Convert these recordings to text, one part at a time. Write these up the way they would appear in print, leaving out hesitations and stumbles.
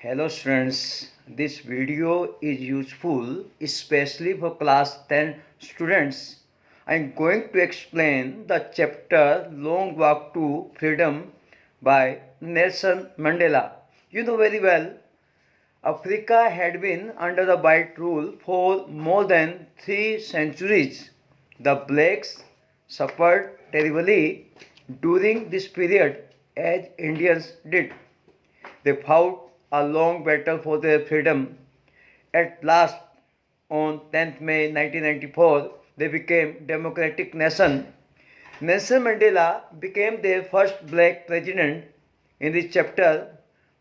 Hello students, this video is useful especially for class 10 students. I am going to explain the chapter Long Walk to Freedom by Nelson Mandela. You know very well, Africa had been under the white rule for more than 3 centuries. The blacks suffered terribly during this period as Indians did. They fought a long battle for their freedom. At last, on 10th May 1994, they became democratic nation. Nelson Mandela became their first black president. In this chapter,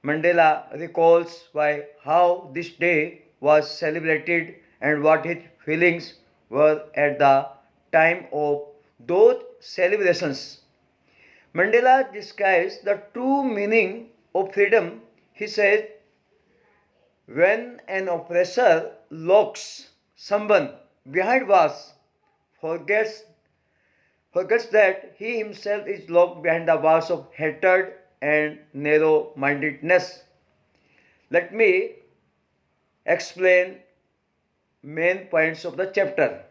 Mandela recalls why how this day was celebrated and what his feelings were at the time of those celebrations. Mandela describes the true meaning of freedom. He says, when an oppressor locks someone behind bars, forgets, forgets that he himself is locked behind the bars of hatred and narrow mindedness. Let me explain main points of the chapter.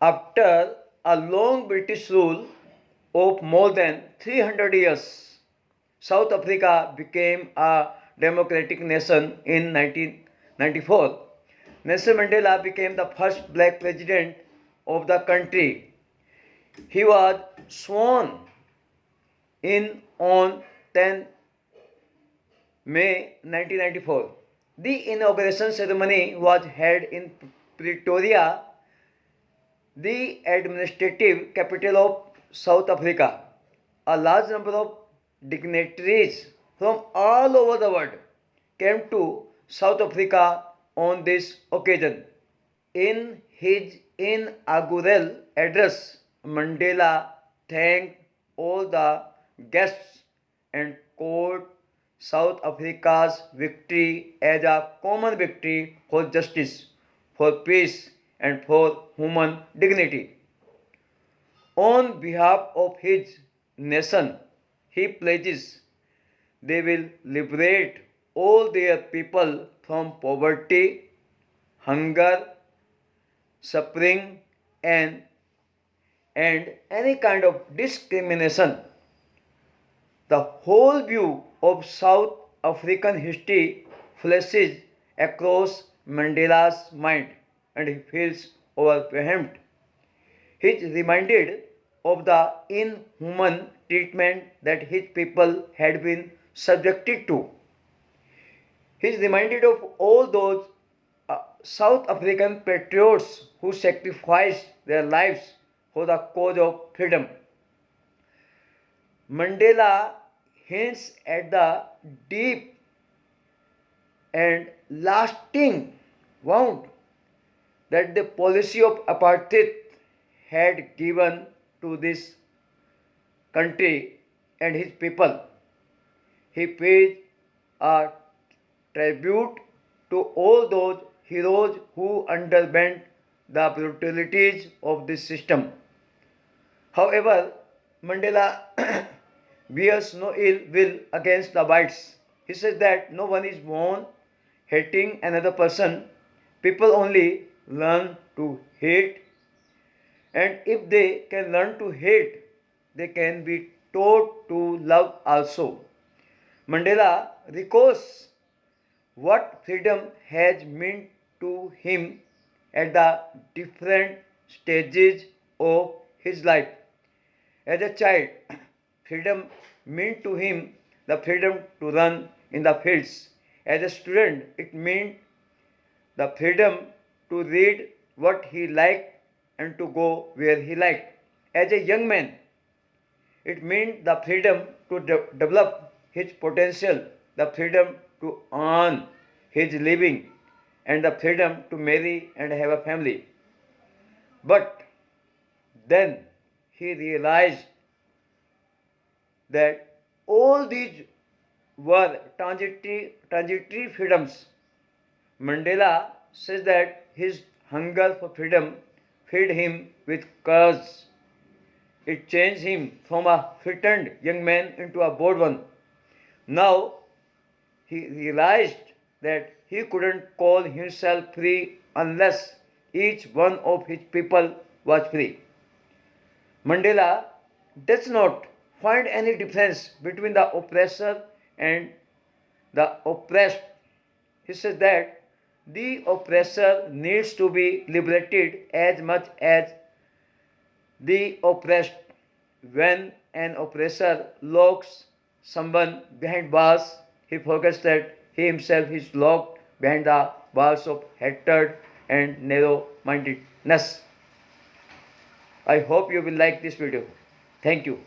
After a long British rule of more than 300 years, South Africa became a democratic nation in 1994. Nelson Mandela became the first black president of the country. He was sworn in on 10 May 1994. The inauguration ceremony was held in Pretoria, the administrative capital of South Africa. A large number of dignitaries from all over the world came to South Africa on this occasion. In his inaugural address, Mandela thanked all the guests and called South Africa's victory as a common victory for justice, for peace, and for human dignity. On behalf of his nation, he pledges they will liberate all their people from poverty, hunger, suffering, and any kind of discrimination. The whole view of South African history flashes across Mandela's mind and he feels overwhelmed. He is reminded of the inhuman treatment that his people had been subjected to. He is reminded of all those South African patriots who sacrificed their lives for the cause of freedom. Mandela hints at the deep and lasting wound that the policy of apartheid had given to this country and his people. He pays a tribute to all those heroes who underwent the brutalities of this system. However, Mandela bears no ill will against the whites. He says that no one is born hating another person. People only learn to hate, and if they can learn to hate, they can be taught to love also. Mandela recalls what freedom has meant to him at the different stages of his life. As a child, freedom meant to him the freedom to run in the fields. As a student, it meant the freedom to read what he liked and to go where he liked. As a young man, it meant the freedom to develop his potential, the freedom to earn his living, and the freedom to marry and have a family. But then he realized that all these were transitory freedoms. Mandela says that his hunger for freedom filled him with courage. It changed him from a frightened young man into a bold one. Now he realized that he couldn't call himself free unless each one of his people was free. Mandela does not find any difference between the oppressor and the oppressed. He says that the oppressor needs to be liberated as much as the oppressed. When an oppressor locks someone behind bars, he forgets that he himself is locked behind the bars of hatred and narrow mindedness. I hope you will like this video. Thank you.